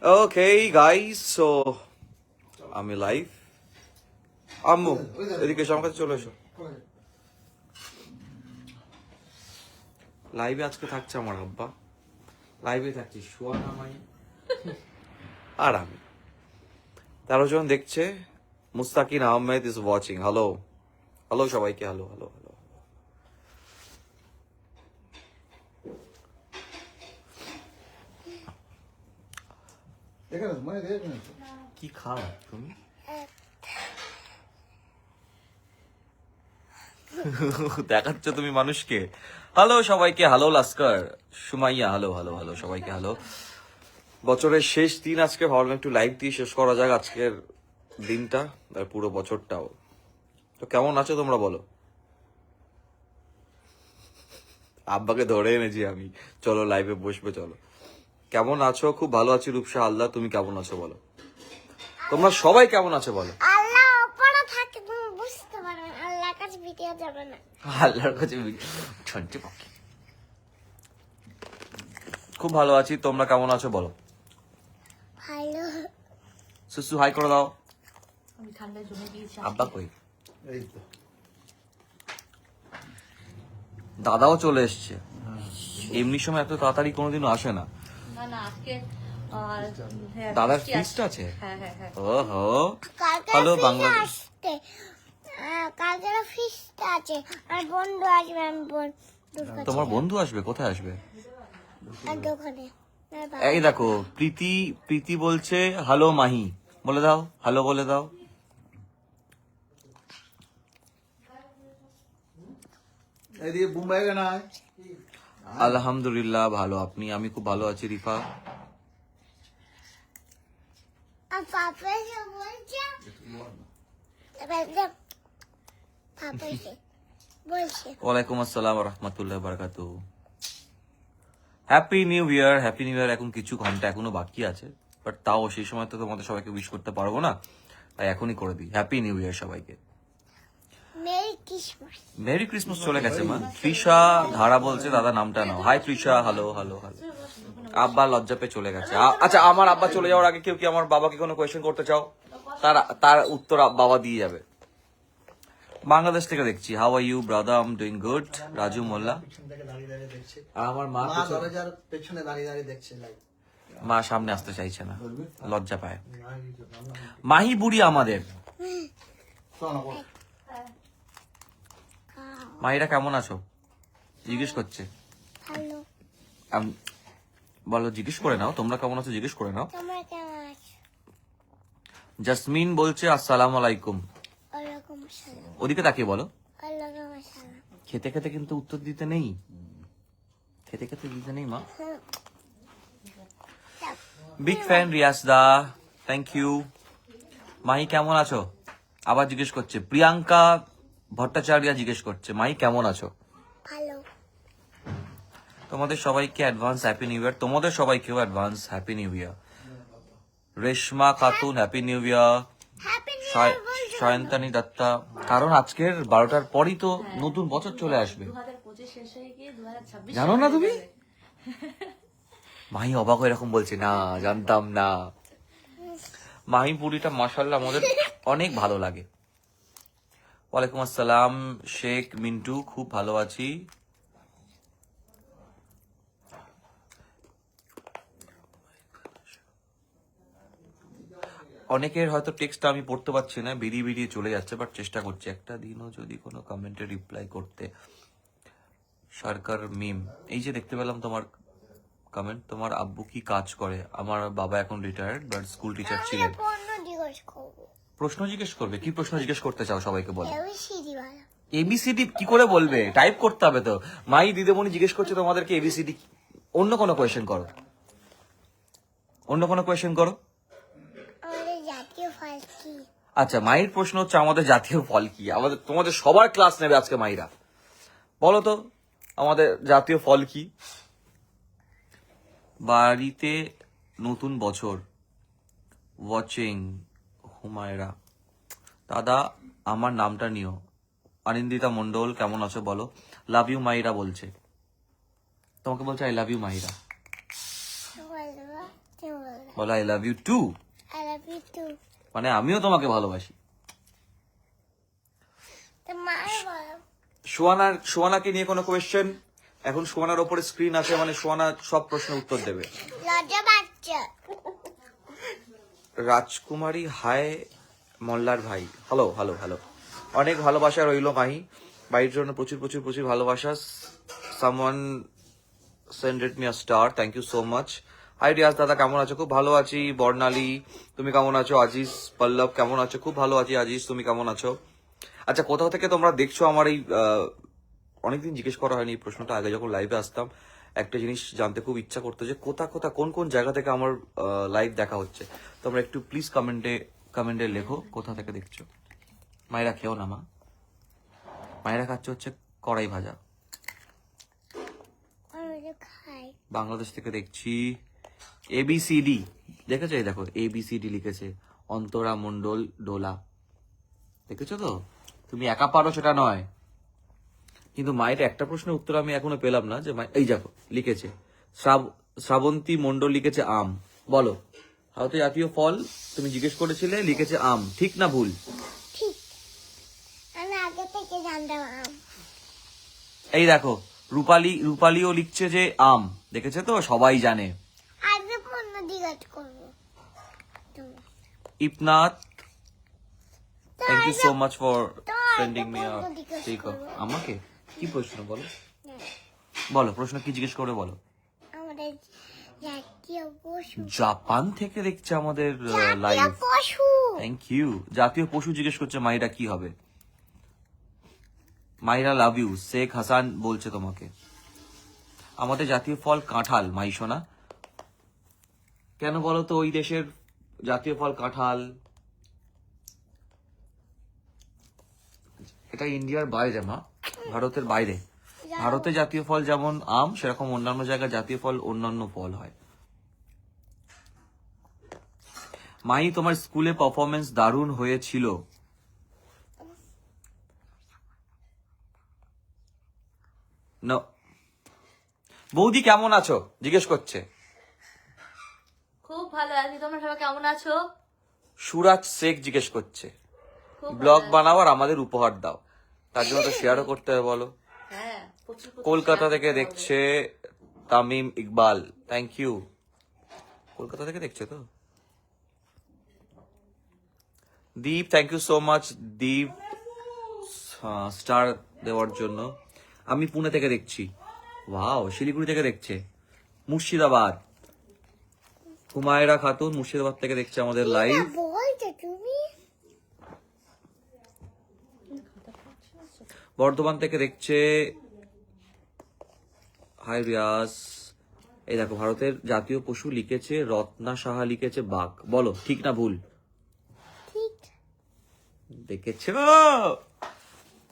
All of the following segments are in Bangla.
Okay, guys, so আমি লাইভ। আম্মু এদিকে এসো, আমার কাছে চলে এসো। লাইভে আজকে থাকছে আমার আব্বা, লাইভে থাকছে সোয়ানা মাই আর আমি। 13 জন দেখছে। Mustakin Ahmed is watching. Hello hello সবাইকে, হ্যালো হ্যালো হ্যালো। কি খাও তুমি? দেখাচ্ছ তুমি মানুষকে। হ্যালো সবাইকে, hello Laskar, Sumaiya, hello hello hello সবাইকে হ্যালো। বছরের শেষ দিন আজকে, ভাবলাম একটু লাইভ দিয়ে শেষ করা যাক আজকের দিনটা আর পুরো বছরটাও। তো কেমন আছো তোমরা বলো? আব্বাকে ধরে এনেছি আমি, চলো লাইভে বসবে চলো। কেমন আছো? খুব ভালো আছি রূপসা আল্লাহ, তুমি কেমন আছো বলো? তোমরা সবাই কেমন আছো বলো? আল্লাহ উপরে থাকে, তুমি বুঝতে পারবে না, আল্লাহর কাছে ভিডিও যাবে না। আল্লাহর কাছে ছন্টে পাখি। খুব ভালো আছি, তোমরা কেমন আছো বলো? ভালো। সুসু হাই করে দাও। আমি ঠান্ডায় জমে দিয়েছি। আব্বা কই? দাদাও চলে এসছে। এমনি সময় এত তাড়াতাড়ি কোনোদিনও আসে না। না না, আজকে দাদার ফিস্ট আছে। হ্যাঁ হ্যাঁ হ্যাঁ। ওহো, কালকে হ্যালো ফিস্ট বাংলাদেশ। আসতে, কালকে ফিস্ট আছে, আর বন্ধু আসবে, আমি তোমার বন্ধু আসবে? কোথায় আসবে? দোকানে। এই দেখো প্রীতি, প্রীতি বলছে হ্যালো মাহি, বলে দাও হ্যালো, বলে দাও। আলহামদুলিল্লাহ ভালো, আপনি? আমি খুব ভালো আছি রিফা। আর পাপা এসে বলছে, পাপা এসে বলছে ওয়ালাইকুম আসসালাম রহমতুল্লাহ বারাকাতুহু। Happy new year, happy new ইয়ার। এখন কিছু ঘন্টা এখনো বাকি আছে, বাট তাও সেই সময় তো তোমাদের সবাইকে উইশ করতে পারবো না, তাই এখনই করে দিই হ্যাপি নিউ ইয়ার সবাইকে। Merry Christmas. মেরি ক্রিসমাস চলে গেছে মা। তৃষা ধারা বলছে দাদা নামটা নাও। Hi Trisha, hello hello hello. আব্বা লজ্জা পেয়ে চলে গেছে। আচ্ছা, আমার আব্বা চলে যাওয়ার আগে কেউ কি আমার বাবাকে কোনো কোয়েশ্চেন করতে চাও? তার উত্তর বাবা দিয়ে যাবে। বাংলাদেশ থেকে দেখছি। How are you brother? I am doing good. Raju Molla. আর আমার মা পেছনে দাঁড়িয়ে দাঁড়িয়ে দেখছে লাইভ। মা সামনে আসতে চাইছে না, লজ্জা পায়। মাহি বুড়ি আমাদের। মাহিরা কেমন আছো জিজ্ঞেস করছে। ভালো। বলো, জিজ্ঞেস করে নাও তোমরা কেমন আছো, জিজ্ঞেস করে নাও। তোমরা কেমন আছো? জাসমিন বলছে আসসালামু আলাইকুম। ওয়ালাইকুম আসসালাম। ওদিকে তাকিয়ে বলো। ওয়ালাইকুম আসসালাম। খেতে খেতে কিন্তু উত্তর দিতে নেই, খেতে খেতে দিতে নেই মা। বিগ ফ্যান রিয়াজ দা, থ্যাংক ইউ। মাহি কেমন আছো আবার জিজ্ঞেস করছে। প্রিয়াঙ্কা ভট্টাচার্য জিজ্ঞেস করছে মাহি কেমন আছো। ভালো। তোমাদের সবাইকে অ্যাডভান্স হ্যাপি নিউ ইয়ার। তোমাদের সবাইকেও advance happy new year. Reshma Khatun happy new year. Happy new year বলছো? সায়ন্তানী দত্তা, কারণ আজকের 12টার পরই তো নতুন বছর চলে আসবে। 2025 শেষ হয়ে গিয়ে 2026 জানো না তুমি? মাহি অবাক হয়ে এরকম বলছে, না জানতাম না। মাহি পুরিটা মাশাআল্লাহ আমাদের অনেক ভালো লাগে। ওয়ালাইকুম আসসালাম শেখ মিন্টু, খুব ভালো আছি। অনেকের হয়তো টেক্সটটা আমি পড়তে পারছি না, বেরিয়ে বেরিয়ে চলে যাচ্ছে, বাট চেষ্টা করছি একটা দিনও যদি কোনো কমেন্টে রিপ্লাই করতে। সরকার মিম, এই যে দেখতে পেলাম তোমার কমেন্ট। তোমার আব্বু কি কাজ করে? আমার বাবা এখন রিটায়ার্ড, বাট স্কুল টিচার ছিলেন। প্রশ্ন জিজ্ঞেস করবে? কি প্রশ্ন জিজ্ঞেস করতে চাও সবাইকে বলো। এবিসিডি কি করে বলবে? টাইপ করতে হবে তো। মাই দিদিমণি জিজ্ঞেস করছে তোমাদেরকে এবিসিডি। অন্য কোনো কোয়েশ্চেন করো, অন্য কোনো কোয়েশ্চেন করো। আচ্ছা, মায়ের প্রশ্ন হচ্ছে আমাদের জাতীয় ফল কি? আমাদের তোমাদের সবার ক্লাস নেবে আজকে মাইরা। বলো তো আমাদের জাতীয় ফল কি? বাড়িতে নতুন বছর ওয়াচিং হুমায়রা। দাদা আমার নামটা নিও। অনিন্দিতা মন্ডল কেমন আছো বলো। লাভ ইউ মাইরা বলছে। তোমাকে বলছে আই লাভ ইউ মাহিরা, বলবো তুমি বলবে বলো I love you too, I love you too. মানে আমিও তোমাকে ভালোবাসি। তো মায়ের বলো সোয়ানাকে নিয়ে কোনো কোয়েশ্চেন? এখন সোয়ানার ওপরে স্ক্রিন আছে, মানে সোয়ানা সব প্রশ্নের উত্তর দেবে। লজ্জা বাচ্চা। রাজকুমারী হাই মোল্লার ভাই, হ্যালো হ্যালো হ্যালো, অনেক ভালোবাসা রইলো মাহি, ভাইয়ের জন্য প্রচুর প্রচুর প্রচুর ভালোবাসা। Someone sended me a star, thank you so much. Hi Riyaz দাদা, কেমন আছো? খুব ভালো আছি। বর্ণালী, তুমি কেমন আছো? আজিজ পল্লব, কেমন আছো? খুব ভালো আছি আজিজ, তুমি কেমন আছো? আচ্ছা, কোথাও থেকে তোমরা দেখছো আমার এই অনেকদিন জিজ্ঞেস করা হয়নি এই প্রশ্নটা, আগে যখন লাইভে আসতাম একটা জিনিস জানতে খুব ইচ্ছা করতো যে কোন কোন জায়গা থেকে আমার লাইভ দেখা হচ্ছে। তোমরা একটু প্লিজ কমেন্টে লেখো কোথা থেকে দেখছো। মায়েরা খেও না মা, মায়েরা খাচ্ছে হচ্ছে কড়াই ভাজা। আমি তো খাই। বাংলাদেশ থেকে দেখছি। ABCD দেখেছো? এই দেখো ABCD লিখেছে, অন্তরা মন্ডল ডোলা, দেখেছো তো? তুমি একা পারো সেটা নয়, কিন্তু মায়ের একটা প্রশ্নের উত্তর আমি এখনো পেলাম না। যে এই দেখো লিখেছে শ্রাবন্তী মন্ডল লিখেছে আম। বলো ভারতের জাতীয় ফল, তুমি জিজ্ঞেস করেছিলে, লিখেছে আম, ঠিক না ভুল? ঠিক, আমি আগে থেকে জানতাম আম। এই দেখো রূপালীও লিখছে যে আম, দেখেছে তো? সবাই জানে। আগে পণ্য জিজ্ঞাসা করবো তুমি। Ipnath, thank you so much for to sending me a প্রশ্ন জিজ্ঞেস স্টিকার। করবো। আমাকে কি প্রশ্ন বলো? হ্যাঁ, বলো প্রশ্ন কি জিজ্ঞেস করবে বলো। আমাদের জাতীয় পশু। জাপান থেকে দেখছে আমাদের জাতীয় লাইভ, পশু। Thank you. জাতীয় পশু জিজ্ঞেস করছে মাইরা, কি হবে? মাইরা লাভ ইউ, শেখ হাসান বলছে তোমাকে। আমাদের জাতীয় ফল কাঁঠাল মাই সোনা। কেন বলো তো ওই দেশের জাতীয় ফল কাঁঠাল? এটা ইন্ডিয়ার বাইরে মা, ভারতের বাইরে। ভারতে জাতীয় ফল যেমন আম, সেরকম অন্যান্য জায়গায় জাতীয় ফল অন্যান্য ফল হয়। মাই, তোমার স্কুলে পারফরমেন্স দারুণ হয়েছিল। No. বৌদি কেমন আছো জিজ্ঞেস করছে। খুব ভালো আছি, তোমরা সবাই কেমন আছো? সুরাজ শেখ জিজ্ঞেস করছে, খুব ভালো ব্লগ আছি। বানাও আর আমাদের উপহার দাও, তার জন্য তো শেয়ারও করতে হবে বলো। হ্যাঁ, প্রচুর প্রচুর কলকাতা share থেকে করতে হবে। দেখছে তামিম ইকবাল, থ্যাংক ইউ। কলকাতা থেকে দেখছে তো? Deep, thank you so much Deep star দেওয়ার জন্য। আমি পুনে থেকে দেখছি। ওয়াও, শিলিগুড়ি থেকে দেখছে। মুর্শিদাবাদ, হুমায়রা খাতুন মুর্শিদাবাদ থেকে দেখছে আমাদের লাইভ। বলছো তুমি? বর্ধমান থেকে দেখছে। হাই রিয়াজ। এই দেখো ভারতের জাতীয় পশু লিখেছে রত্না সাহা, লিখেছে বাঘ। বলো ঠিক না ভুল? ঠিক। দেখেছো?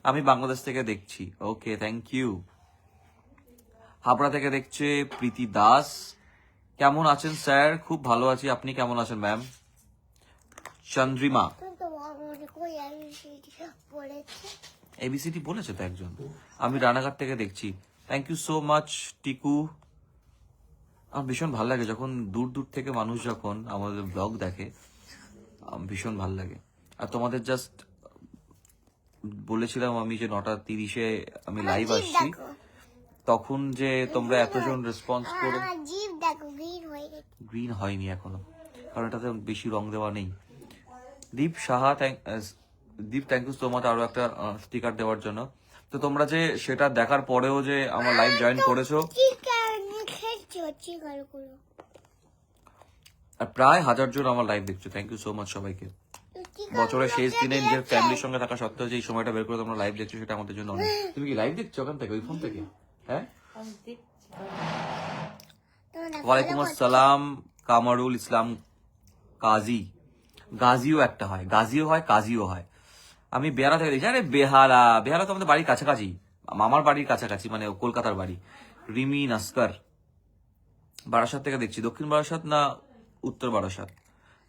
আমি বাংলাদেশ থেকে দেখছি। ওকে, থ্যাংক ইউ। হাবড়া থেকে দেখছে প্রীতি দাস, কেমন আছেন স্যার? খুব ভালো আছি, আপনি কেমন আছেন ম্যাম? চন্দ্রিমা, তুমি তো মনে করি আমি পড়েছি। এবিসিডি বলেছে তো একজন। আমি রানাঘাট থেকে দেখছি, thank you so much Tiku. আমার ভীষণ ভালো লাগে যখন দূর দূর থেকে মানুষ যখন আমাদের ব্লগ দেখে, ভীষণ ভালো লাগে। আর তোমাদের জাস্ট বলেছিলাম আমি যে 9:30 আমি লাইভ আসছি, তখন যে তোমরা এতজন রেসপন্স করে। আমার জিভ দেখো গ্রিন হয়ে গেছে। গ্রিন হয়নি এখনো, কারণ এটাতে বেশি রং দেওয়া নেই। দীপ সাহা, দীপ থ্যাংক ইউ সো মাচ আরো একটা স্টিকার দেওয়ার জন্য। তো তোমরা যে সেটা দেখার পরেও যে আমার লাইভ জয়েন করেছো, চিকার নিয়ে খেলছি চিকার গুলো। আর প্রায় 1000 জন আমার লাইভ দেখছো, থ্যাংক ইউ সো মাচ সবাইকে। বছরের শেষ দিনে নিজের ফ্যামিলির সঙ্গে থাকা সত্ত্বেও যে এই সময়টা বের করে তোমরা লাইভ দেখছো, সেটা আমাদের জন্য অনেক। তুমি কি লাইভ দেখছো ওখান থেকে, ওই ফোন থেকে? হ্যাঁ, আমি দেখছি। ওয়ালাইকুম আসসালাম কামারুল ইসলাম কাজী। গাজীও একটা হয়, গাজীও হয়, কাজীও হয়। আমি বেহালা থেকে দেখছি। আরে বেহালা তো আমাদের বাড়ির কাছাকাছি, মামার বাড়ির কাছাকাছি, মানে কলকাতার বাড়ি। রিমি নাস্কর, বারাসাত থেকে দেখছি। দক্ষিণ বারাসাত না উত্তর বারাসাত?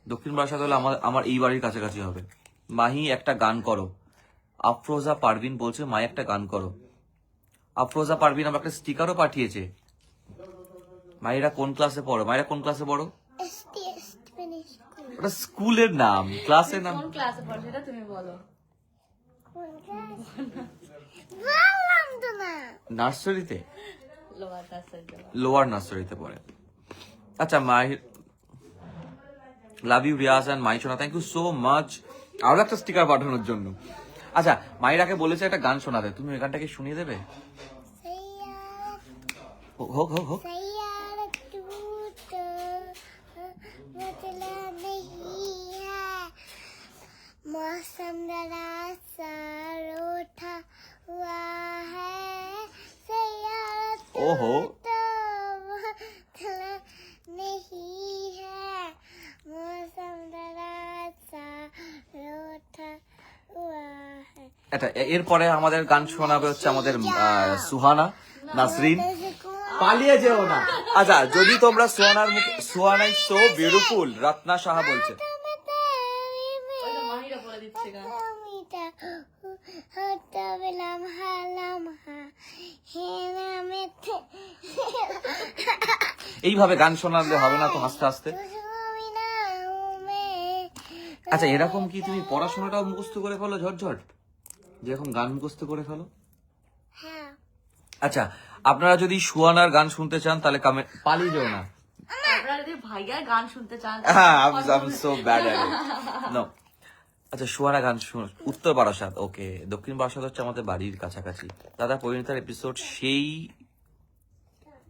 দক্ষিণ বারাসাত হলে আমার এই বাড়ির কাছাকাছি হবে। মাহি একটা গান করো। আফরোজা পারভিন বলছে মাই একটা গান করো। আফরোজা পারভিন আমার একটা স্টিকারও পাঠিয়েছে, মাহিরা কোন ক্লাসে পড়ো? মাহিরা কোন ক্লাসে পড়ো? STS finish school. ওটা স্কুলের নাম, ক্লাসের নাম। কোন ক্লাসে পড়ো সেটা তুমি বলো। কোন ক্লাস? বললাম তো না। নার্সারিতে, লোয়ার ক্লাসে যাও। লোয়ার নার্সারিতে পড়ে। আচ্ছা Mahir, love you Riyaz and Maishona, thank you so much আরো একটা স্টিকার পাঠানোর জন্য। আচ্ছা মাহিরাকে বলেছে একটা গান শোনাতে, তুমি ওই গানটাকে শুনিয়ে দেবে? হোক হোক হোক। सैयारा टूट बदला नहीं है मौसम जरा सा रूठा हुआ है सैयारा ओहो। टूट बदला नहीं है मौसम जरा सा रूठा हुआ है। এটা এরপরে আমাদের গান শোনাবে হচ্ছে আমাদের সুহানা নাসরিন। পালিয়ে যেও না। আচ্ছা যদি তোমরা সুহানার মুখে, Suhana is so beautiful, Ratna Saha বলছে। ওই তো মাহিরা বলে দিচ্ছে গান। এইভাবে গান শোনালে হবে না তো হাসতে হাসতে। আচ্ছা এরকম কি তুমি পড়াশোনাটাও মুখস্থ করে ফেলো ঝটঝট, যেরকম গান মুখস্থ করে ফেলো? হ্যাঁ আচ্ছা আপনারা যদি সুহানার গান শুনতে চান তাহলে কমেন্ট, পালিয়ে যেও না। আপনারা যদি ভাইয়ার গান শুনতে চান, হ্যাঁ I'm so bad at it. No. আচ্ছা সুহানা গান শুন, উত্তর বারাসাত, ওকে। দক্ষিণ বারাসাত হচ্ছে আমাদের বাড়ির কাছাকাছি। দাদা পরিণীতার এপিসোড সেই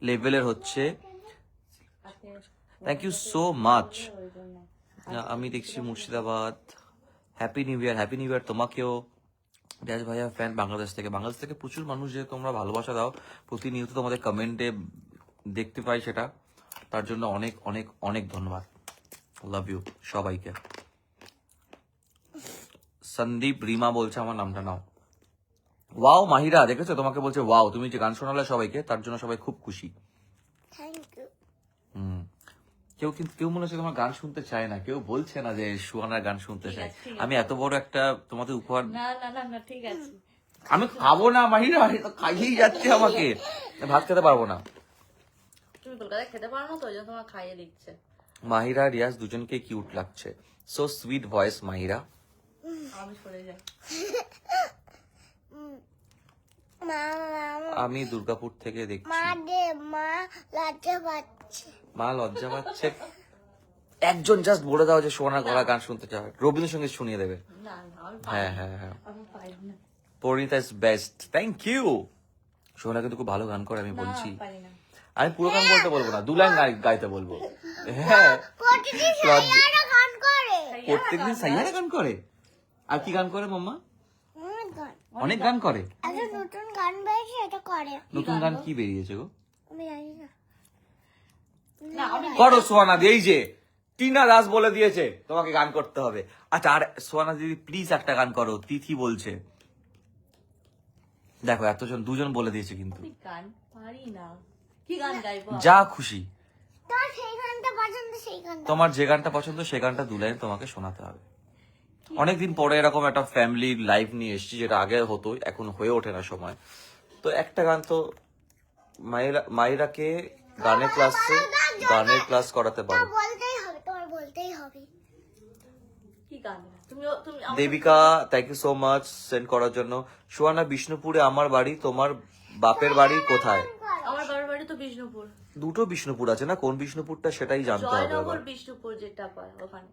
লেভেলের হচ্ছে, থ্যাংক ইউ সো মাচ। আমি দেখছি Murshidabad, happy new year, happy new year তোমাকেও। রাজ ভাইয়া ফ্যান বাংলাদেশ থেকে, বাংলাদেশ থেকে প্রচুর মানুষ যে তোমরা ভালোবাসা দাও, প্রতিনিয়ত তোমাদের কমেন্টে দেখতে পাই, সেটা তার জন্য অনেক অনেক অনেক ধন্যবাদ। লাভ ইউ সবাইকে। সন্দীপ রিমা বলছে আমার নামটা নাও। ওয়াও মাহিরা, দেখেছো তোমাকে বলছে ওয়াও, তুমি যে গান শোনালে সবাইকে, তার জন্য সবাই খুব খুশি। Thank you. কেউ কিন্তু কেউ মনে হচ্ছে তোমার গান শুনতে চায় না, কেউ বলছে না যে সুহানার গান শুনতে চায়। আমি এত বড় একটা তোমাদের উপহার, না না না না ঠিক আছে। আমি খাবো না মাহিরা, এ তো খাইয়েই যাচ্ছে আমাকে, ভাত খেতে পারবো না। তুমি কলকাতায় খেতে পারো না তো, ওই জন্য তোমার খাইয়ে দিচ্ছে। মাহিরা রিয়াজ দুজনকে কিউট লাগছে, সো সুইট ভয়েস মাহিরা। আমি সরে যাই। মা আমি দুর্গাপুর থেকে দেখছি। মা দে মা লজ্জা পাচ্ছে। মা লজ্জা পাচ্ছে। একজন জাস্ট বলে দাও যে সোনার গলা গান শুনতে চায়, রবীন্দ্রসঙ্গীত শুনিয়ে দেবে। না না আমি হ্যাঁ হ্যাঁ হ্যাঁ, আমি পারি না। Parineeta is best, thank you. সোনা কিন্তু খুব ভালো গান করে, আমি বলছি। পারি না। আমি পুরো গান বলতে বলবো না, 2 লাইন গাইতে বলবো। হ্যাঁ প্রতিদিন সাইয়ারা গান করে। প্রত্যেকদিন সাইয়ারা গান করে। আর কি গান করে মাম্মা? অনেক গান। অনেক গান করে। একটা নতুন গান বেরিয়েছে এটা করে। নতুন গান কি বেরিয়েছে গো? আমি জানি না। না আমি করো সোহানা দি, এই যে টিনা দাস বলে দিয়েছে তোমাকে গান করতে হবে। আচ্ছা আর সোহানা দিদি প্লিজ একটা গান করো, তিথি বলছে। দেখো এতজন, 2জন বলে দিয়েছে কিন্তু। আমি গান পারি না। কি গান গাইবো? যা খুশি, তোর সেই গানটা পছন্দ সেই গানটা। তোমার যে গানটা পছন্দ সেই গানটা 2 লাইন তোমাকে শোনাতে হবে। অনেকদিন পরে এরকম একটা ফ্যামিলি লাইফ নিয়ে এসেছি, যেটা আগে হতো, এখন হয়ে ওঠে না সময়। তো একটা গান তো মাইরাকে গানের ক্লাস করাতে পারো। তোমার বলতেই হবে, তোমার বলতেই হবে। কি গান? তুমি তুমি Debika thank you so much send করার জন্য। সুহানা বিষ্ণুপুরে আমার বাড়ি, তোমার বাপের বাড়ি কোথায়? আমার বাবার বাড়ি তো বিষ্ণুপুর। দুটো বিষ্ণুপুর আছে না, কোন বিষ্ণুপুরটা সেটাই জানতে হবে জয়নগর আবার। বিষ্ণুপুর যেটা পায় ওখানে।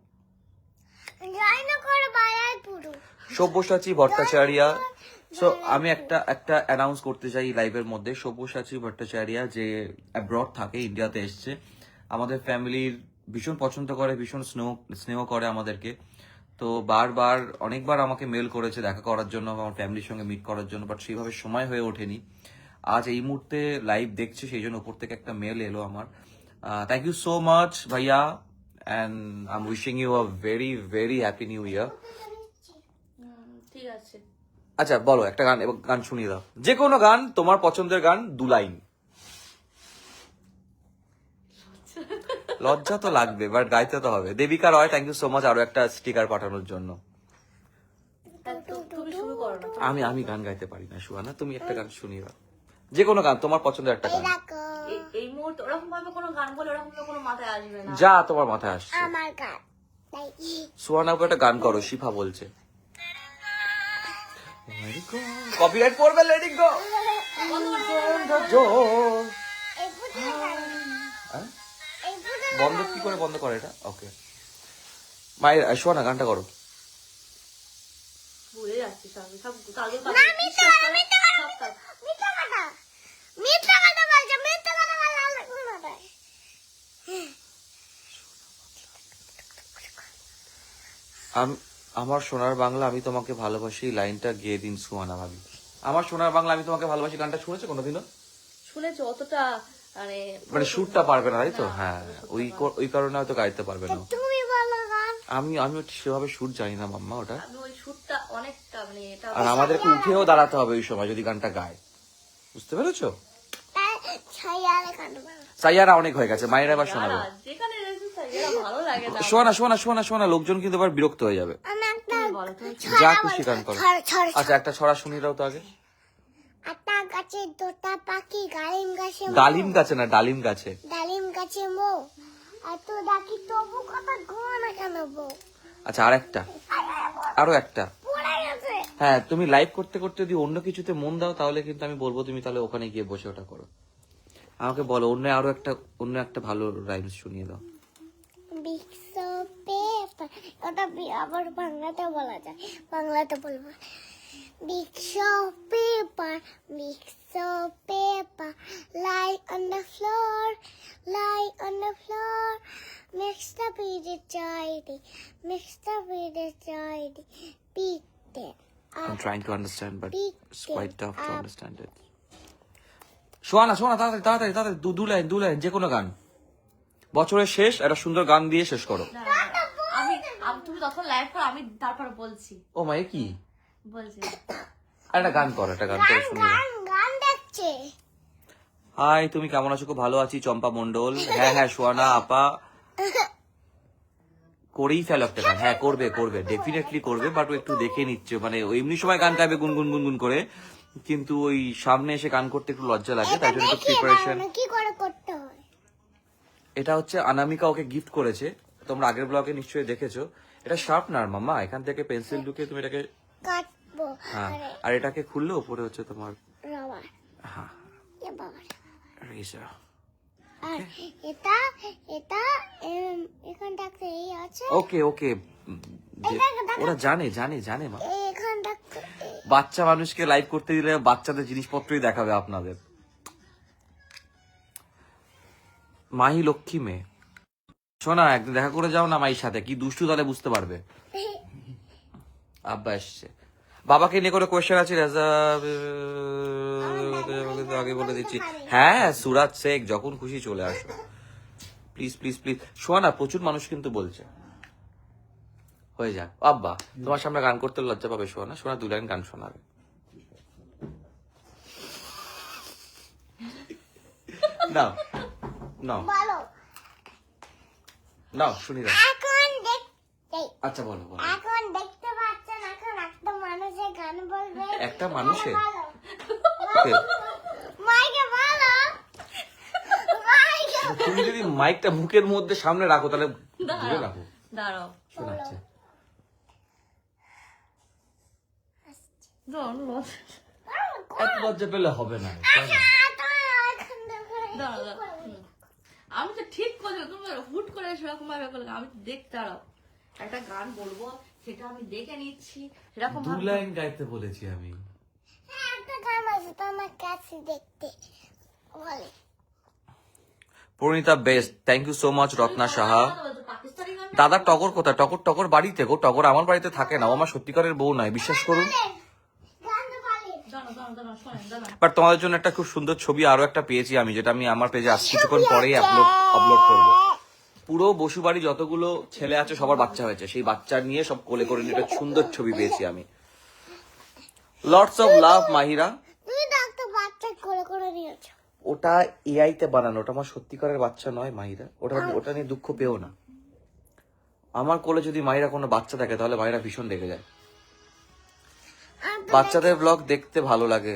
যাই না করে বাড়াই পুরো। সব্যসাচী ভট্টাচার্য। সো আমি একটা অ্যানাউন্স করতে চাই লাইভের মধ্যে। সব্যসাচী ভট্টাচার্য যে অ্যাব্রড থাকে, ইন্ডিয়াতে এসছে, আমাদের ফ্যামিলির ভীষণ পছন্দ করে, ভীষণ স্নেহ করে আমাদেরকে। তো অনেকবার আমাকে মেল করেছে দেখা করার জন্য, আমার ফ্যামিলির সঙ্গে মিট করার জন্য, বাট সেইভাবে সময় হয়ে ওঠেনি। আজ এই মুহূর্তে লাইভ দেখছে, সেই জন্য উপর থেকে একটা মেল এলো আমার। থ্যাংক ইউ সো মাচ ভাইয়া, and I am wishing you a very very happy new year. ঠিক আছে। আচ্ছা বলো একটা গান শুনিয়ে দাও, যে কোনো গান, তোমার পছন্দের গান, 2 লাইন। লজ্জা তো লাগবে, বাট গাইতে তো হবে। দেবিকা রয় থ্যাংক ইউ সো মাচ আরো একটা স্টিকার পাঠানোর জন্য। তুমি শুরু করো না। আমি গান গাইতে পারি না সুহানা, তুমি একটা গান শুনিয়ে দাও, যে কোনো গান, তোমার পছন্দের একটা গান। দেখো এই মুহূর্তে ওরকম ভাবে কোনো গান বলে ওরকম ভাবে কোনো মাথায় আসবে না। যা তোমার মাথায় আসছে। আমার গান তাই সুহানাকে একটা গান করো, শিফা বলছে। কপিরাইট পড়বে, লেট ইট গো। এই ফুটের গান এই ফুটের বন্ধ কি করে বন্ধ করে এটা? ওকে মায়ের সুহানা গানটা করো। ভুলে যাচ্ছি সব সব কালকে না মিথ্যা কথা মিথ্যা কথা মিথ্যা কথা মিথ্যা কথা বলছে মিথ্যা কথা বলে আল্লাহ কোন মাথায় আমার সোনার বাংলা আমি তোমাকে ভালোবাসি লাইনটা গেয়ে দিন সুহানা ভাবি। আমার সোনার বাংলা আমি তোমাকে ভালোবাসি গানটা শুনেছো কোনোদিনও? শুনেছো অতটা মানে মানে সুরটা পারবে না তাই তো? হ্যাঁ, ওই কারণে হয়তো গাইতে পারবে না। তুমি বলো গান আমি সেভাবে সুর জানি না মাম্মা ওটা। আমি ওই সুরটা অনেকটা মানে এটা আর আমাদেরকে উঠেও দাঁড়াতে হবে ওই সময় যদি গানটা গায়, বুঝতে পেরেছো? ছায়ারে গান বলো সাইয়ারা অনেক হয়ে গেছে, মায়ের আবার শোনাবে। যেখানে রেসিপি এরা ভালো লাগে না। শোনা লোকজন কিন্তু আবার বিরক্ত হয়ে যাবে। আমি একটা বলো তুমি যা খুশি গান করো। ছড় আচ্ছা একটা ছড়া শুনি দাও তো আগে। আটা গাছে দুটা পাখি ডালিম গাছে ডালিম গাছে না, ডালিম গাছে। ডালিম গাছে মো এত ডাকি তবু কথা গো না কেন বউ আচ্ছা আরো একটা। পড়ে গেছে হ্যাঁ, তুমি লাইভ করতে করতে যদি অন্য কিছুতে মন দাও তাহলে কিন্তু আমি বলবো তুমি তাহলে ওখানে গিয়ে বসে ওটা করো। আমাকে বলো অন্য একটা ভালো রাইমস শুনিয়ে দাও। বিক্স পেপার ওটা আবার বাংলাতে বলা যায় বাংলাতে বলবো bits paper lie on the floor mixed up with the tidy beat it I'm trying to understand but it's quite tough to up. understand it. শোনা তাড়াতাড়ি দু লাইন যে কোনো গান। বছরের শেষ একটা সুন্দর গান দিয়ে শেষ করো। আমি তুমি তখন লাইভ করো আমি তারপর বলছি ও মায়ে কি বলছি একটা গান করে শুনি। গান দেখছে হাই, তুমি কেমন আছো? খুব ভালো আছি চম্পা মন্ডল। হ্যাঁ সোহানা আপা করেই ফেলো একটা গান। হ্যাঁ করবে ডেফিনেটলি করবে, বাট ও একটু দেখে নিচ্ছে। মানে ও এমনি সময় গান গাইবে গুনগুন করে, কিন্তু ওই সামনে এসে গান করতে একটু লজ্জা লাগে, তাই জন্য একটু প্রিপারেশন। কি করে করতে হয় এটা হচ্ছে অনামিকা ওকে গিফট করেছে, তোমরা আগের ব্লগে নিশ্চয়ই দেখেছো। এটা শার্পনার মাম্মা, এখান থেকে পেন্সিল ঢুকিয়ে তুমি এটাকে কাটবো হ্যাঁ, আর এটাকে খুললে উপরে হচ্ছে তোমার রবার হ্যাঁ এ বাবা রেজার। আর এটা এটা এখানটাতে এই আছে ওকে ওরা জানে মা। এখানটা বাচ্চা মানুষকে লাইভ করতে দিলে বাচ্চাদের জিনিসপত্রই দেখাবে আপনাদের। মাহি লক্ষ্মী মেয়ে। শোনা একদিন দেখা করে যাও না মায়ের সাথে, কি দুষ্টু তাহলে বুঝতে পারবে। আব্বা এসছে, বাবাকে নিয়ে কোনো কোয়েশ্চেন আছে? আগে বলে দিচ্ছি হ্যাঁ, সুরাজ শেখ যখন খুশি চলে আসো প্লিজ। শোনা প্রচুর মানুষ কিন্তু বলছে হয়ে যাক। আব্বা তোমার সামনে গান করতে লজ্জা পাবে শোনা 2 লাইন গান শোনাবে। বলো নাও শুনি দাও। এখন দেখতে আচ্ছা বলো এখন দেখতে পাচ্ছেন এখন একটা মানুষের গান বলবে একটা মানুষে বলো। মাইকে বলো মাইকে তুমি যদি মাইকটা মুখের মধ্যে সামনে রাখো তাহলে দূরে রাখো। দাঁড়াও শোনাচ্ছে এত লজ্জা পেলে হবে না। আমি তো ঠিক করছি তুমি হুট করে সেরকম ভাবে করলে আমি তো দেখতে দাঁড়াও একটা গান বলবো সেটা আমি দেখে নিচ্ছি সেরকম 2 লাইন গাইতে বলেছি আমি। একটা গান আছে তো আমার কাছে দেখতে বলে Parineeta best, thank you so much. Ratna Saha, Pakistani গান দাদা টগর কোথায়? টগর বাড়িতে গো, টগর আমার বাড়িতে থাকে না, ও আমার সত্যিকারের বউ নয়, বিশ্বাস করুন। গান তো বলে দাঁড়াও শোনেন বাট তোমাদের জন্য একটা খুব সুন্দর ছবি আরো একটা পেয়েছি আমি, যেটা আমি আমার পেজে আজ কিছুক্ষণ পরেই আপলোড করবো। পুরো বসুবাড়ি যতগুলো ছেলে আছে সবার বাচ্চা হয়েছে, সেই বাচ্চা নিয়ে সব কোলে করে নিয়ে একটা সুন্দর ছবি পেয়েছি আমি। Lots of love Mahira. তুমি ডাক্তার বাচ্চা করে নিয়েছো ওটা এআই তে বানানো, ওটা আমার সত্যিকারের বাচ্চা নয় মাহিরা। ওটা নিয়ে দুঃখ পেও না। আমার কোলে যদি মাহিরা কোনো বাচ্চা থাকে তাহলে মাহিরা ভীষণ রেগে যায়। বাচ্চাদের ব্লগ দেখতে ভালো লাগে।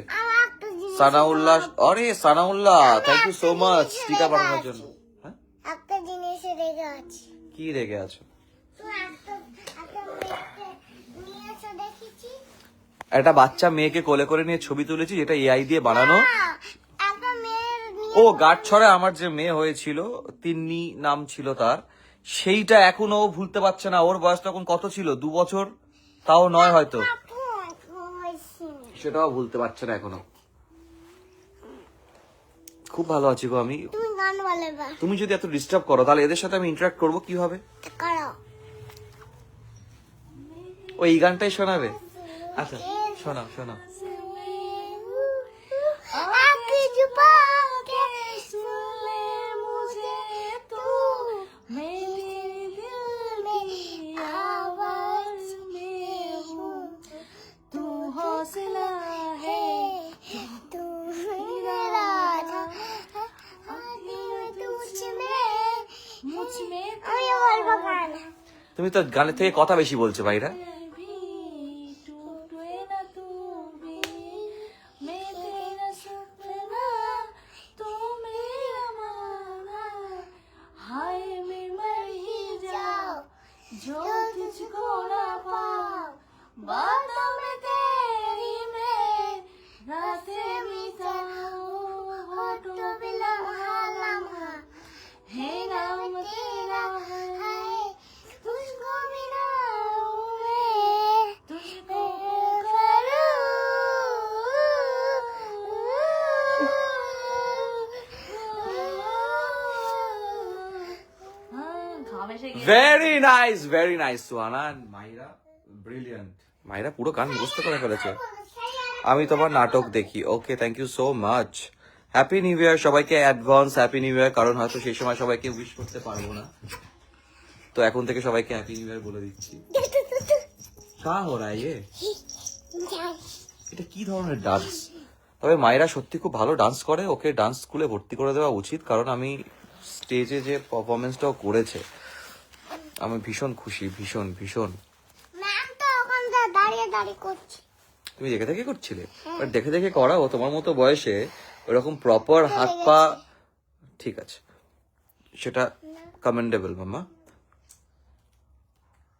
সানাউল্লাহ, আরে Sanaullah, thank you so much টিকা পাঠানোর জন্য। হ্যাঁ, একটা জিনিসে রেগে আছি। কি রেগে আছো? তুই একটা মেয়েকে নিয়ে এসে দেখেছি? একটা বাচ্চা মেয়েকে কোলে করে নিয়ে ছবি তুলেছি, যেটা এআই দিয়ে বানানো। একটা মেয়ের ও গাঁটছড়ে আমার যে মেয়ে হয়েছিল, তিন্নি নাম ছিল তার, সেইটা এখনো ও ভুলতে পারছে না। ওর বয়স তখন কত ছিল? 2 বছর, তাও নয় হয়তো, সেটাও ভুলতে পারছে না এখনো। খুব ভালো আছি গো আমি। তুমি গান বলে বা তুমি যদি এত ডিস্টার্ব করো তাহলে এদের সাথে আমি ইন্টারঅ্যাক্ট করবো কিভাবে? করো। ও এই গানটাই শোনাবে? আচ্ছা শোনাও শোনাও। आके जुबा के सुन ले मुझे तू, मैं तेरे दिल में आवाज में हूँ, तू हौसला है तू मेरा था तुझ में मुझ में আমি বলবো গান। তুমি তো গানের থেকে কথা বেশি বলছো ভাইরা। भी टूटे ना तू भी, मैं तेरा सपना तू मेरा माना, हाय मैं मर ही जाऊं जो तुझको ना पाऊं, बातों में तेरी मैं रातें बिताऊं, होठों पे लम्हा लम्हा है नाम तेरा है, तुझको बिना मैं तुझको ভেরি নাইস সুহানা and মাইরা, ব্রিলিয়ান্ট। মাইরা পুরো গান মুখস্থ করে ফেলেছে। আমি তোমার নাটক দেখি। Okay, thank you so much. Happy new year সবাইকে, অ্যাডভান্স হ্যাপি নিউ ইয়ার। কারণ হয়তো সেই সময় সবাইকে উইশ করতে পারবো না, তো এখন থেকে সবাইকে হ্যাপি নিউ ইয়ার বলে দিচ্ছি। কা হো রা ইয়ে? এটা কি ধরনের ডান্স? তবে মায়েরা সত্যি খুব ভালো ডান্স করে, ওকে ডান্স স্কুলে ভর্তি করে দেওয়া উচিত। কারণ আমি স্টেজে যে পারফরমেন্সটাও করেছে, আমি ভীষণ খুশি, ভীষণ ভীষণ। ম্যাম তো ওখান দাঁড়িয়ে দাঁড়িয়ে করছে। তুমি দেখে দেখে করছিলে? বাট দেখে দেখে করা, ও তোমার মতো বয়সে ওরকম প্রপার হাত পা, ঠিক আছে, সেটা কমেন্ডেবল মামা।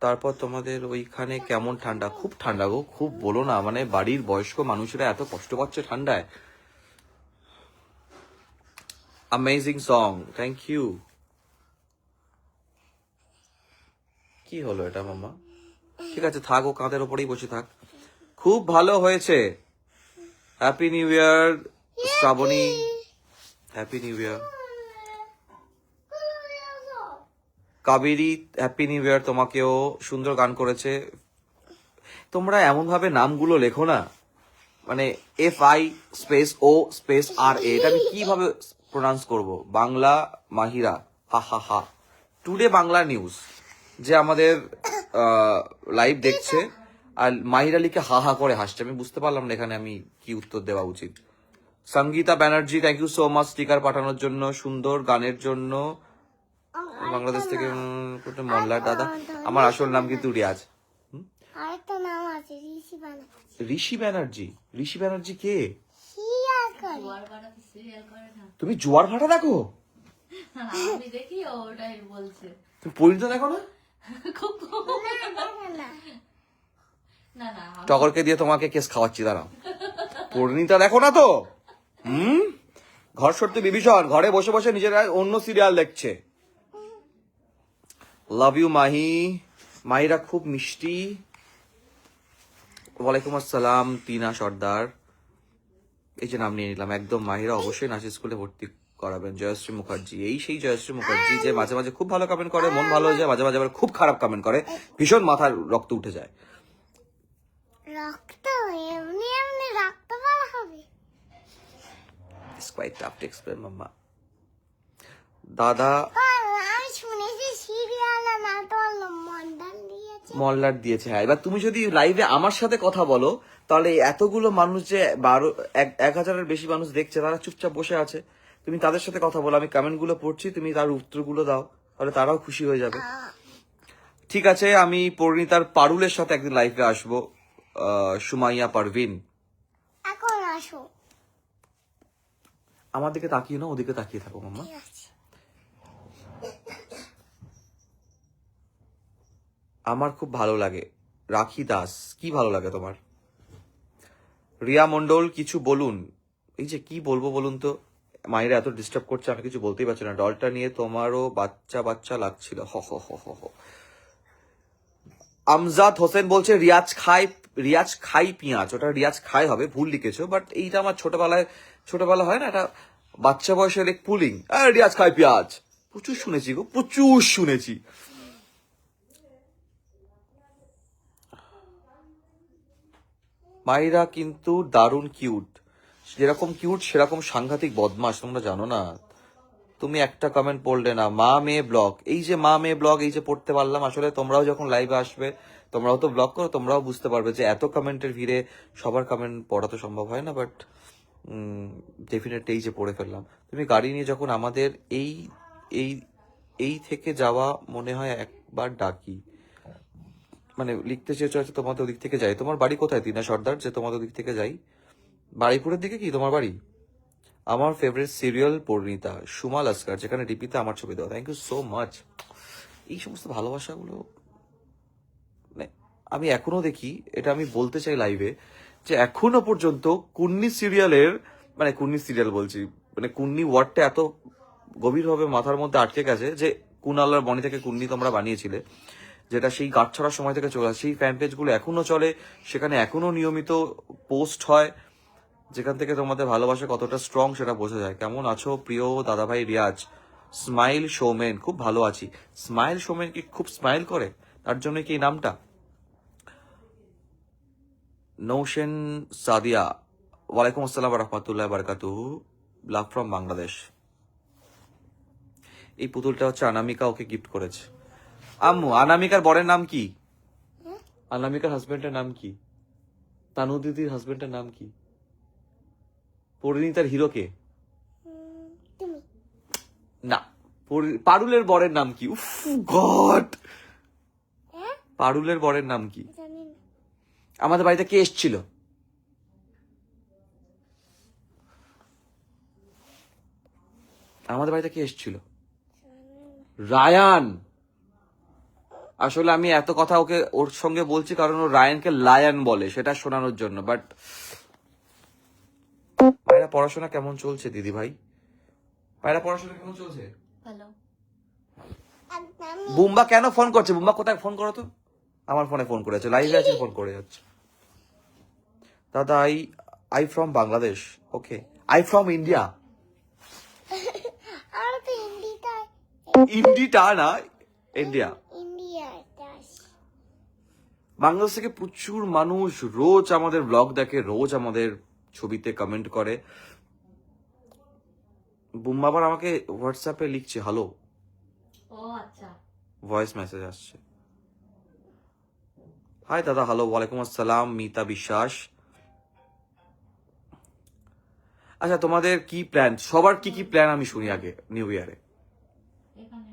তারপর তোমাদের ওইখানে কেমন ঠান্ডা? খুব ঠান্ডা গো, খুব বলো না, মানে বাড়ির বয়স্ক মানুষেরা এত কষ্ট পাচ্ছে ঠান্ডায়। Amazing song, thank you. কি হলো এটা মামা? ঠিক আছে থাক, ও কাঁধের ওপরেই বসে থাক। খুব ভালো হয়েছে। Happy new year Shraboni, happy new year. Kaveri, happy new year তোমাকেও। সুন্দর গান করেছে। তোমরা এমন ভাবে নামগুলো লেখো না, মানে FI space O space RA, এটা আমি কিভাবে প্রোনাউন্স করব? বাংলা মাহিরা, হা হা হা। টুডে বাংলা নিউজ যে আমাদের লাইভ দেখছে, আর মাহিরা লিখে হা হা করে হাসছে। আমি বুঝতে পারলাম না এখানে আমি কি উত্তর দেওয়া উচিত। Sangeeta Banerjee, thank you so much sticker পাঠানোর জন্য, সুন্দর গানের জন্য। বাংলাদেশ থেকে মল্লার দাদা। আমার আসল নাম কিন্তু রিয়াজ। আরেকটা নাম আছে ঋষি ব্যানার্জি। ঋষি ব্যানার্জি? ঋষি ব্যানার্জি কে? সিরিয়াল করে। জোয়ার বাড়াতে সিরিয়াল করে না। তুমি জোয়ার ভাটা দেখো? না, আমি দেখি ও ওটাই বলছে। তুমি পরিণত দেখো না? খুব না না না আমি- টগরকে দিয়ে তোমাকে কেস খাওয়াচ্ছি, দাঁড়াও। পরিণীতা দেখো না তো? ঘর সরতে বিভীষণ, ঘরে বসে বসে নিজেরা অন্য সিরিয়াল দেখছে। Love you Mahi. মাহিরা খুব মিষ্টি। ওয়ালাইকুম আসসালাম টিনা সর্দার। এই যে নাম নিয়ে নিলাম একদম। মাহিরা অবশ্যই নাচের স্কুলে ভর্তি করাবেন। জয়শ্রী মুখার্জি, এই সেই জয়শ্রী মুখার্জি যে মাঝে মাঝে খুব ভালো কমেন্ট করে, মন ভালো হয়ে যায়, মাঝে মাঝে আবার খুব খারাপ কমেন্ট করে, ভীষণ মাথার রক্ত উঠে যায়। রক্ত এমনি এমনি রক্ত পাওয়া হবে? It's quite tough to explain, মাম্মা। দাদা আমি শুনেছি সিরিয়ালে নাটক মন্ডল দিয়েছে। মল্লার দিয়েছে, হ্যাঁ। এবার তুমি যদি লাইভে আমার সাথে কথা বলো, তাহলে এতগুলো মানুষ যে 1000-এর বেশি মানুষ দেখছে, তারা চুপচাপ বসে আছে, তুমি তাদের সাথে কথা বলো। আমি কমেন্ট গুলো পড়ছি, তুমি তার উত্তরগুলো দাও, তাহলে তারাও খুশি হয়ে যাবে। ঠিক আছে, আমি পরিণীতার পারুলের সাথে একদিন লাইভে আসবো। সুমাইয়া পারভিন, এখন আসো। আমার দিকে তাকিয়ে না, ওদিকে তাকিয়ে থাকো মাম্মা। ঠিক আছে। আমার খুব ভালো লাগে। রাখি দাস, কি ভালো লাগে তোমার? রিয়া মন্ডল, কিছু বলুন। এই যে কি বলবো বলুন তো, মায়েরা এত ডিস্টার্ব করছে, আমি কিছু বলতেই পারছি না। ডলটা নিয়ে তোমারও বাচ্চা বাচ্চা লাগছিল, হ হ হ হ হ। আমজাদ হোসেন বলছে রিয়াজ খাই পেঁয়াজ, ওটা রিয়াজ খাই হবে, ভুল লিখেছো। বাট এইটা আমার ছোটবেলা হয় না, এটা বাচ্চা বয়সের এক পুলিং, রিয়াজ খাই পেঁয়াজ, প্রচুর শুনেছি গো, প্রচুর শুনেছি। মাইরা কিন্তু দারুণ কিউট, যেরকম কিউট সেরকম সাংঘাতিক বদমাশ, তোমরা জানো না। তুমি একটা কমেন্ট পড়লে না, মা মেয়ে ব্লগ। এই যে মা মেয়ে ব্লগ, এই যে পড়তে পারলাম, আসলে তোমরাও যখন লাইভে আসবে, তোমরাও তো ব্লগ করো, তোমরাও বুঝতে পারবে যে এত কমেন্টের ভিড়ে সবার কমেন্ট পড়া তো সম্ভব হয় না। বাট ডেফিনেটলি এই যে পড়ে ফেললাম। তুমি গাড়ি নিয়ে যখন আমাদের এই এই এই থেকে যাওয়া, মনে হয় একবার ডাকি, মানে লিখতে চেয়েছো হয়তো তোমাদের ওদিক থেকে যাই। তোমার বাড়ি কোথায় তিনা সর্দার, যে তোমাদের ওদিক থেকে যাই? বাড়িপুরের দিকে কি তোমার বাড়ি? আমার ফেভারিট সিরিয়াল পরিণীতা, সুমা লস্কর, যেখানে ডিপিতে আমার ছবি দেওয়া। Thank you so much. এই সমস্ত ভালোবাসাগুলো মানে আমি এখনো দেখি, এটা আমি বলতে চাই লাইভে, যে এখনো পর্যন্ত কুন্নি সিরিয়ালের, মানে কুন্নি সিরিয়াল বলছি, মানে কুন্নি ওয়ার্ডটা এত গভীরভাবে মাথার মধ্যে আটকে গেছে, যে কুনালার বনি থেকে কুন্নি তোমরা বানিয়েছিলে, যেটা সেই গাছ ছড়ার সময় থেকে চলে আসে। সেই ফ্যান পেজগুলো এখনো চলে, সেখানে এখনো নিয়মিত পোস্ট হয়, যেখান থেকে তোমাদের ভালোবাসা কতটা স্ট্রং সেটা বোঝা যায়। কেমন আছো প্রিয় দাদাভাই রিয়াজ? স্মাইল শোমেন, খুব ভালো আছি। স্মাইল শোমেন কি খুব স্মাইল করে, তার জন্য কি এই নামটা? নৌসেন সাদিয়া, ওয়ালাইকুম আসসালাম রহমতুল্লাহ বারকাতুহু, লাভ ফ্রম বাংলাদেশ। এই পুতুলটা হচ্ছে অনামিকা ওকে গিফট করেছে। আম্মু, অনামিকার বরের নাম কি? অনামিকার হাজবেন্ডের নাম কি? তানু দিদির হাজবেন্ডের নাম কি? পরিণীতার হিরোকে? তুমি না, পারুলের বরের নাম কি? উফ গড, হ্যাঁ পারুলের বরের নাম কি? জানি না। আমাদের বাড়িতে কে এসেছিল? আমাদের বাড়িতে কে এসেছিল? রায়ান। আসলে আমি এত কথা ওর সঙ্গে বলছি কারণ ও রায়ানকে লায়ন বলে, সেটা শোনানোর জন্য। বাট পায়রা পড়াশোনা কেমন চলছে দিদি ভাই? পায়রা পড়াশোনা কেমন চলছে? হ্যালো, আমি বুম্বা কেন ফোন করছে? বুম্বা কোথায়? ফোন করো তো। আমার ফোনে ফোন করেছে, লাইভে আছে, ফোন করে যাচ্ছে। দাদা I from Bangladesh. Okay, I from India. আর তো হিন্দিটা ইন্ডিটা না, ইন্ডিয়া। ইন্ডিয়াতে আসি। বাংলাদেশ থেকে প্রচুর মানুষ রোজ আমাদের ব্লগ দেখে, রোজ আমাদের ছবিতে কমেন্ট করে। বুম্বা আবার আমাকে হোয়াটসঅ্যাপে লিখছে হ্যালো, ও আচ্ছা, ভয়েস মেসেজ আসছে। হাই দাদা, হ্যালো, ওয়ালাইকুম আসসালাম, মিতা বিশ্বাস। আচ্ছা, তোমাদের কি প্ল্যান? সবার কি কি প্ল্যান আমি শুনি আগে নিউ ইয়ারে। এখানে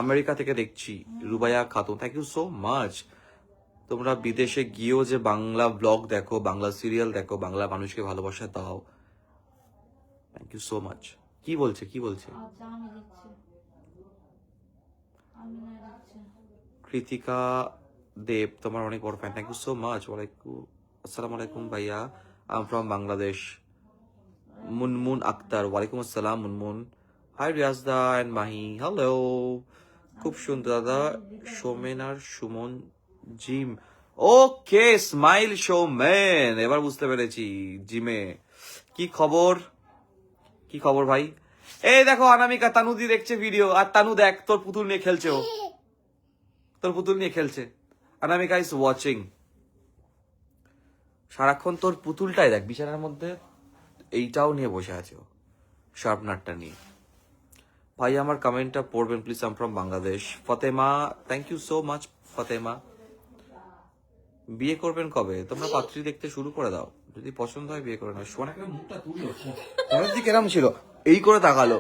আমেরিকা থেকে দেখছি Rubaiya Khatun, thank you so much. তোমরা বিদেশে গিয়েও যে বাংলা ব্লগ দেখো, বাংলা সিরিয়াল দেখো, বাংলা মানুষকে ভালোবাসা দাও, থ্যাংক ইউ সো মাচ। কি বলছে? আচ্ছা, আমি দিচ্ছি, আমি না দিচ্ছি। কৃতিকা দেব, তোমার অনেক বড় fan, thank you so much. ওয়ালাইকুম আসসালাম আলাইকুম ভাইয়া, I am from Bangladesh. Munmun Akter, ওয়ালাইকুম আসসালাম মুনমুন। হাই রিয়াজদা এন্ড মাহি, হ্যালো। খুব সুন্দর দাদা, সোমেন আর Suman Jim. Okay, smile Shomen, এবার বুঝতে পেরেছি, জিমে। কি খবর ভাই? এই দেখো অনামিকা তানুদি দেখছে ভিডিও, আর তানু দেখ তোর পুতুল নিয়ে খেলছে, ও তোর পুতুল নিয়ে খেলছে। অনামিকা ইজ ওয়াচিং। সারাক্ষণ তোর পুতুলটাই দেখ বিছানার মধ্যে, এইটাও নিয়ে বসে আছে ও, শার্পনারটা নিয়ে। ভাই আমার কমেন্টটা পড়বেন please, I am from Bangladesh. Fatema, thank you so much Fatema. বিয়ে করবেন কবে? তোমরা পাত্রী দেখতে শুরু করে দাও, যদি পছন্দ হয় বিয়ে করে নাও। সোনাকে মুখটা তুললো, ফোনের দিকে এরম ছিল, এই করে তাকালো।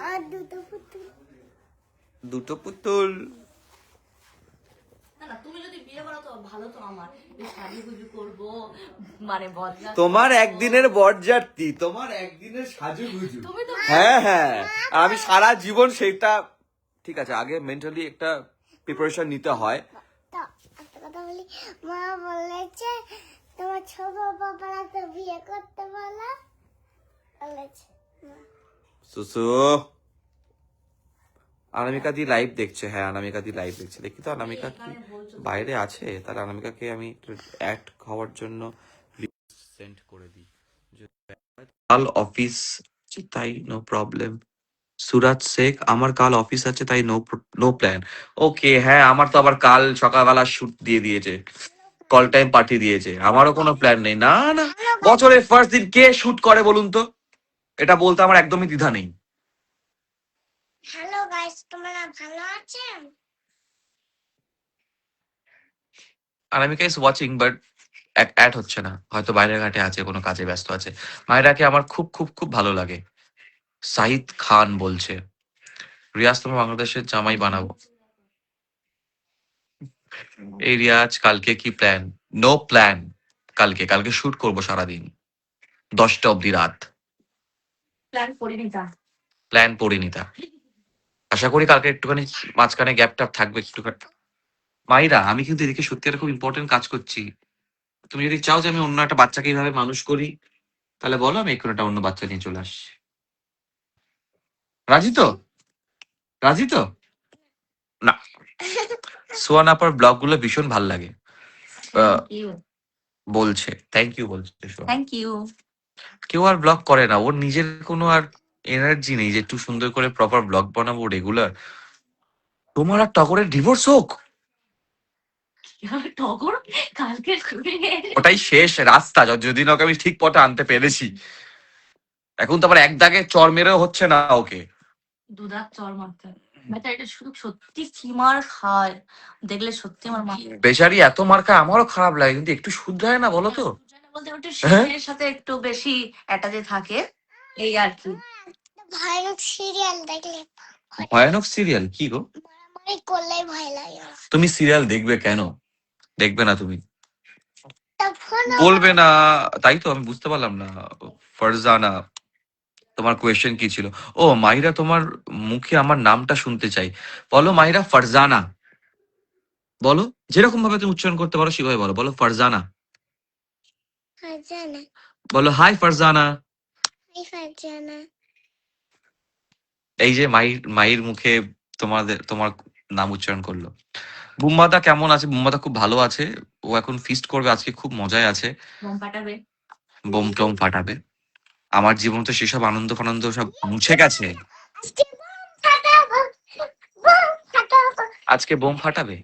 আর দুটো পুতুল। না না, তুমি যদি বিয়ে করো তো ভালো তো আমার এই সাজুগুজু করবো মানে বদলা তোমার একদিনের বরযাত্রী, তোমার একদিনের সাজুগুজু। তুমি তো হ্যাঁ হ্যাঁ, আমি সারা জীবন সেটা, ঠিক আছে, আগে মেন্টালি একটা প্রিপারেশন নিতে হয়। তো একটা কথা বলি, মা বলেছে তোমার ছোট বাবারা তো বিয়ে করতে বলো বলেছে। সুসু, অনামিকা দি লাইভ দেখছে। হ্যাঁ, অনামিকা দি লাইভ দেখছে। দেখি তো অনামিকা কি বাইরে আছে, তাহলে অনামিকাকে আমি অ্যাড হওয়ার জন্য সেন্ড করে দিই। কাল অফিস তাই নো প্রবলেম। সুরাজ শেখ, আমার কাল অফিস আছে তাই নো প্ল্যান। ওকে, হ্যাঁ, আমার তো আবার কাল সকালবেলা শুট দিয়ে দিয়েছে, কল টাইম পাঠিয়ে দিয়েছে। আমারও কোনো প্ল্যান নেই। না না, বছরের ফার্স্ট দিন কে শুট করে বলুন তো? এটা বলতে আমার একদমই দ্বিধা নেই। হ্যালো গাইস, তোমরা ভালো আছেন? অনামিকা ইজ ওয়াচিং বাট অ্যাড হচ্ছে না, হয়তো বাইরের ঘাটে আছে, কোনো কাজে ব্যস্ত আছে। মায়েরাকে আমার খুব খুব খুব ভালো লাগে। সাহিদ খান বলছে, রিয়াজ তোমার বাংলাদেশের জামাই বানাবো। এই রিয়াজ, কালকে কি প্ল্যান? No plan. কালকে কালকে শুট করবো সারাদিন, 10টা অব্দি রাত। প্ল্যান করিনি তা প্ল্যান পড়িনি তা। আশা করি কালকে একটুখানি মাঝখানে গ্যাপ ট্যাপ থাকবে একটুখানি। মাইরা, আমি কিন্তু এদিকে সত্যি একটা খুব ইম্পর্টেন্ট কাজ করছি। তুমি যদি চাও যে আমি অন্য একটা বাচ্চাকে এইভাবে মানুষ করি, তাহলে বলো, আমি এক্ষুনি একটা অন্য বাচ্চা নিয়ে চলে আসছি। রাজি তো? রাজি তো? না, সোয়ান আপার ব্লগ গুলো ভীষণ ভাল লাগে বলছে। থ্যাংক ইউ বলছে সোয়ান। Thank you. কেউ আর ব্লগ করে না, ওর নিজের কোনো আর এনার্জি নেই যে একটু সুন্দর করে প্রপার ব্লগ বানাবো রেগুলার। তোমার আর টগরের ডিভোর্স হোক, টগর কালকে ওটাই শেষ রাস্তা, যদি না ওকে আমি ঠিক পথে আনতে পেরেছি। এখন তো আবার এক দাগে চর মেরেও হচ্ছে না ওকে। দুধার চর মারতে বেটা, এটা শুধু সত্যি কি মার খায়, দেখলে সত্যি আমার মা বেচারি এত মার খায়, আমারও খারাপ লাগে, কিন্তু একটু শুধরায় না বলো তো? বলতে একটু হ্যাঁ? শিবের সাথে একটু বেশি অ্যাটাচে থাকে, এই আর কি। ভয়ানক সিরিয়াল দেখলে ভয়ানক সিরিয়াল কি গো? মারামারি করলেই ভয় লাগে আমার। তুমি সিরিয়াল দেখবে কেন? দেখবে না তুমি? তখন বলবে না, তাই তো আমি বুঝতে পারলাম না। ফারজানা, তোমার কোয়েশ্চেন কি ছিল? ও মাহিরা, তোমার মুখে আমার নামটা শুনতে চাই। বলো মাহিরা, ফারজানা বলো। যেরকম ভাবে তুমি উচ্চারণ করতে পারো সেভাবে বলো। বলো ফারজানা। ফারজানা, বলো হাই ফারজানা। হাই ফারজানা। এই যে মাহির মুখে তোমার নাম উচ্চারণ করলো। বুম্বাদা কেমন আছে? বুম্বাদা খুব ভালো আছে। ও এখন ফিস্ট করবে আজকে, খুব মজায় আছে। বোম ফাটাবে। বোম টোম ফাটাবে। আমার জীবন তো সেসব আনন্দ ফানন্দ সব মুছে গেছে। আজকে বোম ফাটাবো, বোম ফাটাবো। আজকে বোম ফাটাবে।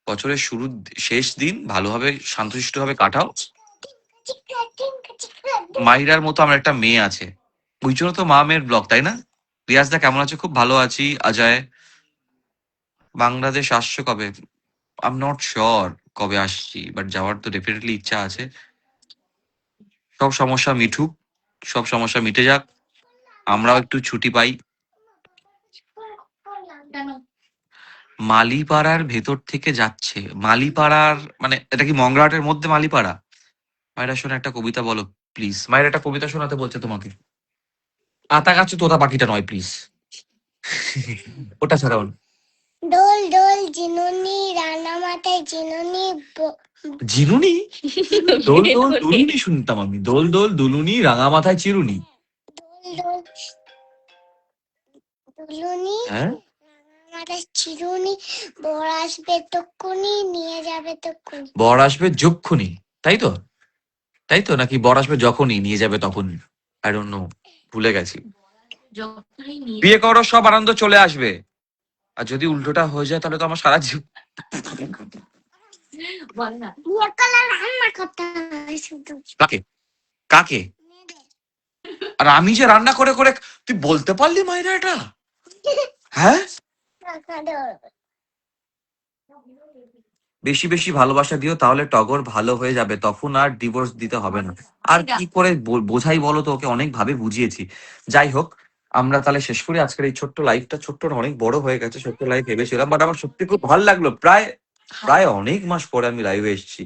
বছরের শুরু শেষ দিন ভালোভাবে শান্তশিষ্ট ভাবে কাটাও। চিকা টিঙ্কা চিকা টিঙ্কা। মাহিরার মতো আমার একটা মেয়ে আছে, ওই জন্য তো মা মেয়ের ব্লগ, তাই না? রিয়াজদা কেমন আছে? খুব ভালো আছি। অজয়, বাংলাদেশ আসছো কবে? আই এম নট শিওর কবে আসছি, বাট যাওয়ার তো ডেফিনেটলি ইচ্ছা আছে। সব সমস্যা মিঠুক, সব সমস্যা মিটে যাক, আমরাও একটু ছুটি পাই। কেন? মালিপাড়ার ভেতর থেকে যাচ্ছে। মালিপাড়ার মানে এটা কি মংরাটের মধ্যে মালিপাড়া? মায়েরা শোনো, একটা কবিতা বলো প্লিজ। মায়ের একটা কবিতা শোনাতে বলছে তোমাকে। আতা গাছে তোতা পাখিটা নয় প্লিজ, ওটা ছাড়াও। ডোল ডোল জিনুনি, রানা মাথায় জিনুনি, জিনুনি? দোল দোল দুলুনি শুনতাম আমি। দোল দোল দুলুনি, রাঙা মাথায় চিরুনি। ডোল ডোল দুলুনি, হ্যাঁ, রানা মাথায় চিরুনি, বর আসবে তক্ষুনি, নিয়ে যাবে তক্ষুনি। বর আসবে যক্ষুনি, তাই তো? তাই তো নাকি বর আসবে যখনই, নিয়ে যাবে তখনই? আই ডোন্ট নো, ভুলে গেছি। যখনই নিয়ে বিয়ে করো, সব আনন্দ চলে আসবে। আর যদি উল্টোটা হয়ে যায় তাহলে তো আমার সারা জীবন। বল না। বিয়ে করলে রান্না করতে হয় শুধু। কাকে? কাকে? আর আমি যে রান্না করে করে, তুই বলতে পারলি মাইরা এটা? হ্যাঁ, টাকা দেওয়া। বেশি বেশি ভালোবাসা দিও, তাহলে টগর ভালো হয়ে যাবে, তখন আর ডিভোর্স দিতে হবে না। আর কি করে বোঝাই বলো তো ওকে? অনেক ভাবে বুঝিয়েছি। যাই হোক, আমরা তাহলে শেষ করি আজকের এই ছোট্ট লাইফটা। ছোট্ট না, অনেক বড় হয়ে গেছে ছোট্ট লাইফ ভেবেছিলাম, বাট আমার সত্যি খুব ভালো লাগলো। প্রায় প্রায় অনেক মাস পরে আমি লাইভে এসেছি,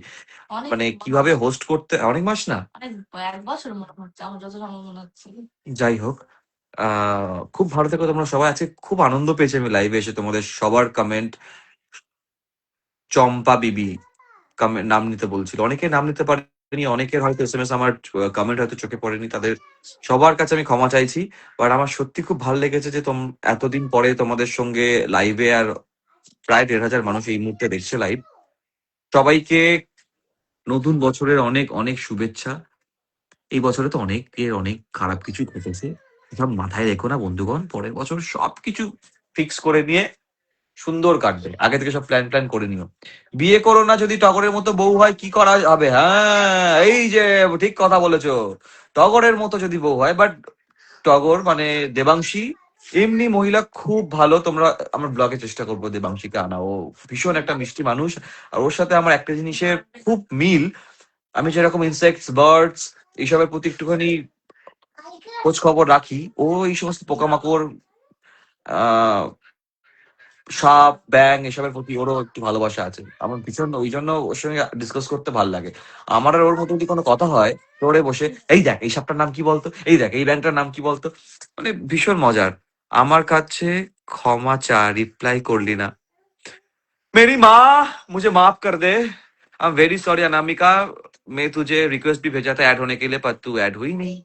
অনেক মানে কিভাবে হোস্ট করতে, অনেক মাস না, অনেক 1 বছর মনে হচ্ছে আমার যত সম্ভব মনে হচ্ছে। যাই হোক। খুব ভালো থেকো তোমরা সবাই। আজকে খুব আনন্দ পেয়েছি আমি লাইভে এসে, তোমাদের সবার কমেন্ট। চম্পা বিবি নাম নিতে বলছিল, অনেকে নাম নিতে পারেনি, অনেকের হয়তো SMS আমার কমেন্ট হয়তো চোখে পড়েনি, তাদের সবার কাছে আমি ক্ষমা চাইছি। বাট আমার সত্যি খুব ভালো লেগেছে যে এতদিন পরে তোমাদের সঙ্গে লাইভে, আর প্রায় 1,500 মানুষ এই মুহূর্তে দেখছে লাইভ। সবাইকে নতুন বছরের অনেক অনেক শুভেচ্ছা। এই বছরে তো অনেক খারাপ কিছু ঘটেছে, সব মাথায় রেখো না বন্ধুগণ। পরের বছর সবকিছু ফিক্স করে নিয়ে সুন্দর কাটবে, আগে থেকে সব প্ল্যান করে নিও। বিয়ে করো না, যদি টগরের মতো বউ হয় কি করা হবে? হ্যাঁ, এই যে ঠিক কথা বলেছো, টগরের মতো যদি বউ হয়। বাট টগর মানে দেবাংশী এমনি মহিলা খুব ভালো, তোমরা আমার ব্লগে চেষ্টা করবো দেবাংশীকে আনা, ও ভীষণ একটা মিষ্টি মানুষ। আর ওর সাথে আমার একটা জিনিসের খুব মিল, আমি যেরকম ইনসেক্টস, বার্ডস এইসবের প্রতি একটুখানি খোঁজ খবর রাখি, ও এই সমস্ত পোকামাকড়, আহ সাপ ব্যাং এসবের প্রতি ওরও একটু ভালোবাসা আছে। আমার ভীষণ ওই জন্য ওর সঙ্গে ডিসকাস করতে ভালো লাগে। আমার আর ওর মধ্যে যদি কোনো কথা হয়, তোরে বসে এই দেখ এই সাপটার নাম কি বলতো, এই দেখ এই ব্যাংকটার নাম কি বলতো, মানে ভীষণ মজার। আমার কাছে ক্ষমা চা, রিপ্লাই করলি না। मेरी माँ मुझे माफ कर दे, I am very sorry Anamika. मैं तुझे रिक्वेस्ट भी भेजा था ऐड होने के लिए, पर तू ऐड हुई नहीं।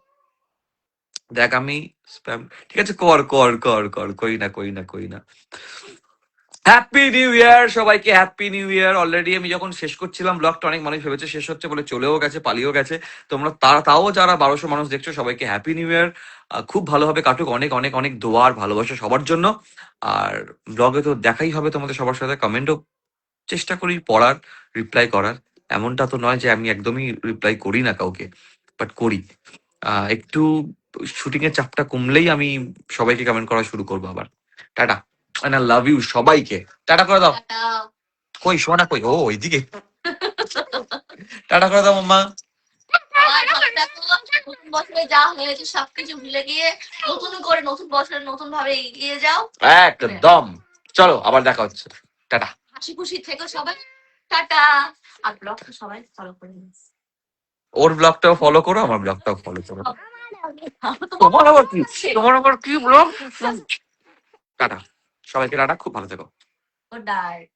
দেখ আমি স্প্যাম, ঠিক আছে, কর কর কর কর, কই না। হ্যাপি নিউ ইয়ার সবাইকে, হ্যাপি নিউ ইয়ার। অলরেডি আমি যখন শেষ করছিলাম ব্লগটা, অনেক মানুষ ভেবেছে শেষ হচ্ছে বলে চলেও গেছে, পালিয়েও গেছে। তোমরা তাও যারা 1200 মানুষ দেখছো, সবাইকে হ্যাপি নিউ ইয়ার। খুব ভালোভাবে কাটুক, অনেক অনেক অনেক দোয়ার ভালোবাসা সবার জন্য। আর ব্লগে তো দেখাই হবে তোমাদের সবার সাথে, কমেন্টও চেষ্টা করি পড়ার, রিপ্লাই করার। এমনটা তো নয় যে আমি একদমই রিপ্লাই করি না কাউকে, বাট করি। একটু শুটিং এর চাপটা কমলেই আমি সবাইকে কমেন্ট করা শুরু করবো আবার। টাটা, আই লাভ ইউ সবাইকে। টাটা করে দাও। টাটা। কই সোনা কই? ও ওইদিকে। টাটা করে দাও মাম্মা। সবাই ভালো থাকো। নতুন বছরে যা হয়েছে সবকিছু ভুলে গিয়ে নতুন করে নতুন বছরে নতুন ভাবে এগিয়ে যাও। একদম। চলো আবার দেখা হচ্ছে। টাটা। হাসি খুশি থেকো সবাই। টাটা। আর ব্লগটা সবাই ফলো করে নিন। ওর ব্লগটাও ফলো করো, আমার ব্লগটাও ফলো করো। তোমার আবার কি, তোমার আবার কি ব্লগ? টাটা সবাইকে, টাটা, খুব ভালো থেকো। Good night.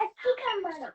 একটু কামড়াও।